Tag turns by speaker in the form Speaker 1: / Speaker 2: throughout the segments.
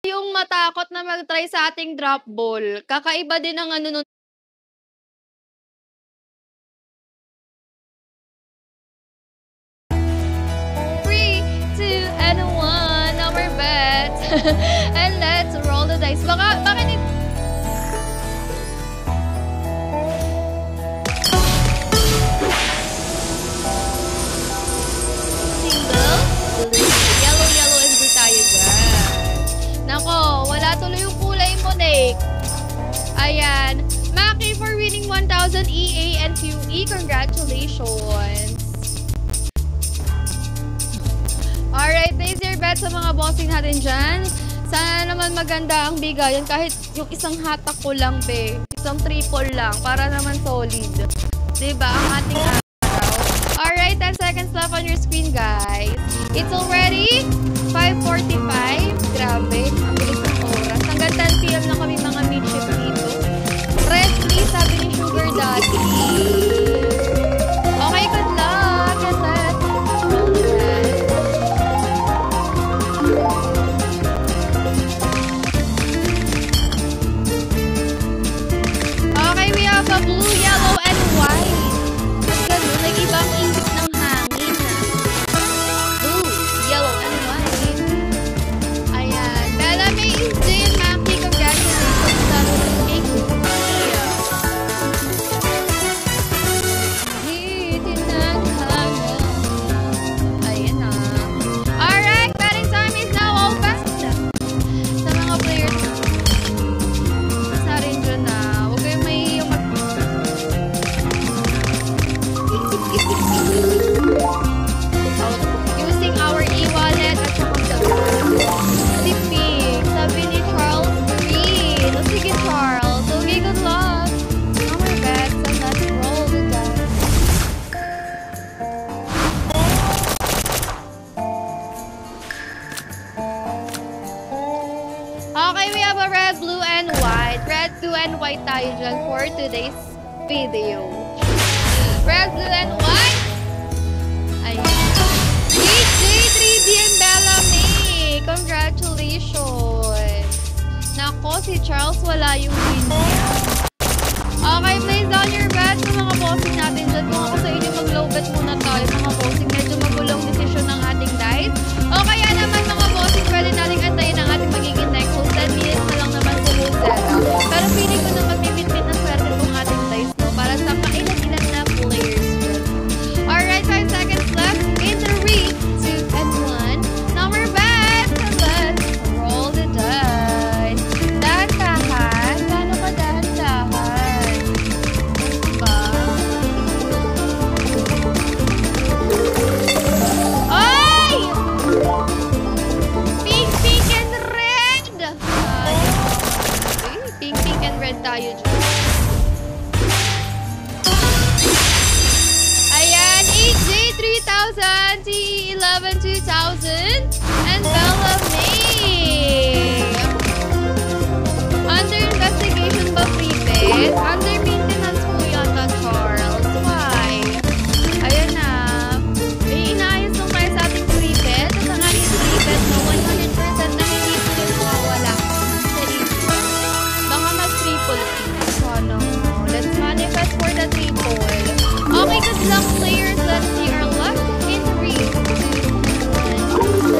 Speaker 1: Yung matakot na mag-try sa ating drop ball. Kakaiba din ang ano nun. 3, 2, and 1. Now we're bet. And let's roll the dice. Baka ni... Single. Yellow and blue tayo dyan. Nako, wala tuloy yung kulay mo, Nick. Ayan. Maki for winning 1,000 EA and QE. Congratulations. Alright, place your bet sa mga bossing natin dyan. Sana naman maganda ang bigayan kahit yung isang hatak ko lang, be. Isang triple lang para naman solid. Diba? Ang ating araw. Alright, 10 seconds left on your screen, guys. It's already 5:45. Grabe, ang bilis ng oras. Hanggang 10 PM na kami mga midship dito. Rest please, sabi ni Sugar Daddy. Okay, good luck. Get set. Roll the dice. Okay, we have a blue, yellow, and white. Ganun, nag-ibang ihip ng hangin na. Blue, yellow, and white. Ayan. Bella May is Jane Maki. Congratulations sa cake. Hitin ng hangin. Ayan na. Alright, betting time is now open. Sa mga players sa rin dyan na. Huwag kayong mahihiyong using our e-wallet at saka tipping. Sabi ni Charles Green. O sige, Charles. Okay, good luck. Our bets and let's roll the dice. Okay, we have a red, blue, and white. Red, blue, and white tayo dyan for today's video. Red, blue, and white. Ayan. DJ3D and Bella May. Congratulations. Nako, si Charles wala yung win niya. Okay, place down your bet sa mga bossing natin dyan. Kung ako sa inyo, mag-low bet muna tayo mga bossing. Medyo magulong decision ng ating dice. O kaya naman mga bossing, pwede nating antayin ang ating magiging next hold. 10 minutes na lang naman sa hold setup. Pero feeling ko naman may bit-bit na swerte kung ating dice, no? Para sa kailan-ilan na players dyan. Alright, 5 seconds left. In 3, 2, and 1. Now we're back. Let's roll the dice. Dahan-dahan. Gano'n ka dahan-dahan? Diba? Ay! Pink, pink, and red! Okay, pink, pink, and red tayo dyan. Ayan, AJ 3,000, TE11 2,000, and Bella May. Under investigation ba prepaid? Under maintenance po yata, Charles. Why? Ayan na. May inaayos nung tayo sa ating prepaid. At ang ating prepaid na 100% na hindi po yung mawawala sa issue. Baka mag-triple P. Sana. Let's manifest for the triple. Okay, good luck players. Let's see our luck in 3, 2, 1.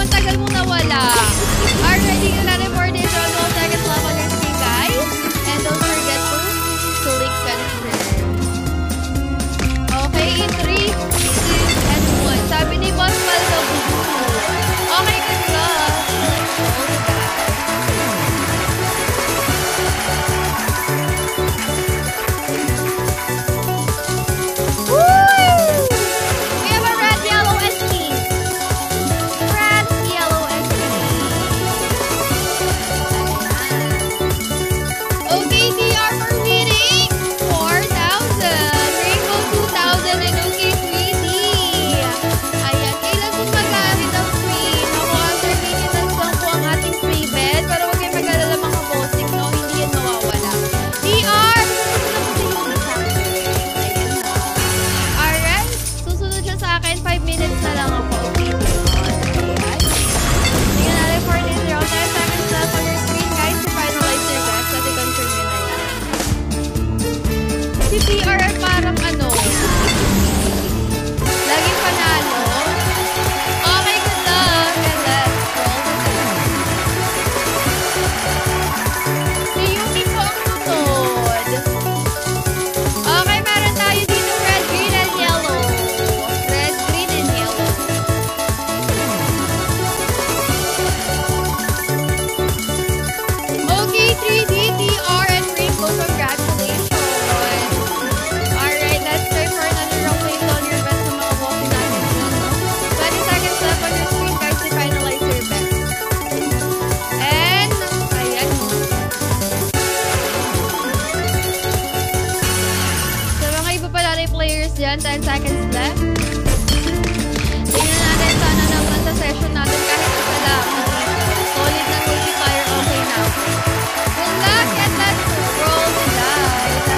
Speaker 1: ang tagal mong nawala. Already ka na for this round. 12 seconds left on your screen, guys. And don't forget to click confirm. Okay, in 3, 2, and 1. Sabi ni Boss Maldo, okay, good luck. players dyan. 10 seconds left. Tingnan natin sana naman sa session natin kahit isa lang. Solid na multiplier, okay na. Good luck and let's roll the dice.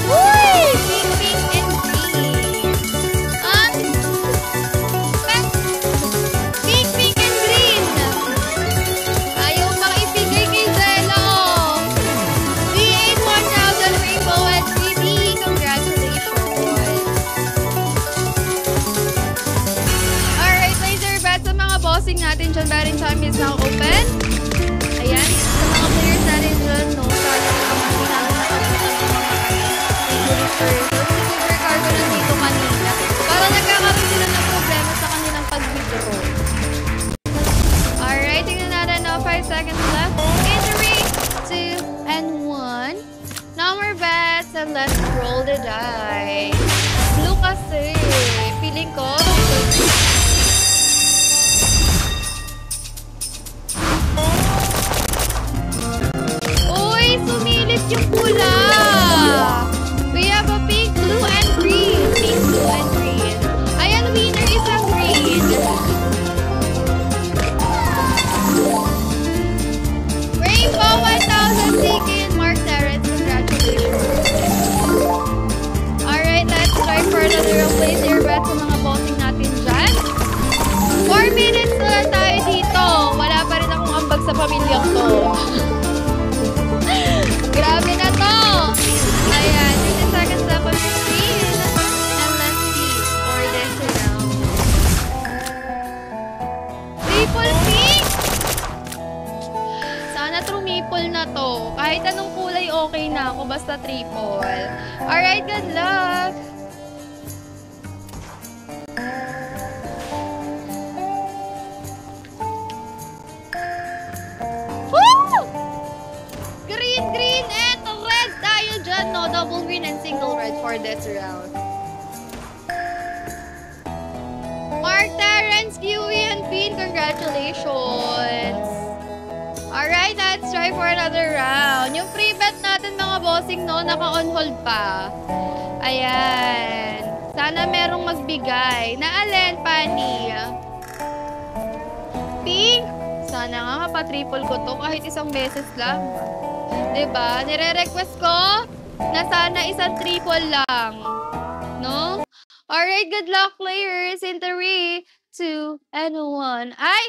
Speaker 1: Uy! Pink, pink, and green. Pink, pink, and green. Ayaw pang ibigay kay Zella. V8 1000 Rainbow at 3D. Congratulations. Alright, laser bet sa mga bossing natin dyan. Batting time is now open. Ayan. Sa mga players natin dyan, no? Sayang naman hindi natin nakabutan ng mga injury person. Si Super Cargo nandito kanina. Parang nagkakaroon sila ng problema sa kanilang pag-withdraw. Alright, tingnan natin na 5 seconds left. In 3, 2, and 1. No more bets and let's roll the dice. Blue kasi. Feeling ko. Uy, sumilip yung pula. We have a pink, blue, and green. Pink, blue, and green. Ayan, winner is a green. Rainbow 1000 CK and Mark Terrence. Congratulations. Alright, let's try for another place your bet sa mga bossing natin dyan. 4 minutes na lang tayo dito. Wala pa rin akong ambag sa pamilyang to. Grabe na to! Ayan, 30 seconds left on your screen. And let's see for this round. Triple pink! Sana trumipol na to. Kahit anong kulay okay na ako, basta triple. Alright, good luck! Woo! Green, green, and red tayo dyan, no? Double green and single red for this round. Mark Terrence, Kiwi, and Bean, congratulations! Alright, let's try for another round. Yung free bet natin, mga bossing, no? Naka-on hold pa. Ayan. Sana merong magbigay. Naalin, Pani? Pink? Sana nga mapa-triple ko to kahit isang beses lang. Diba? Nire-request ko na sana isang triple lang. No? Alright, good luck players in 3, 2, and 1. Ay!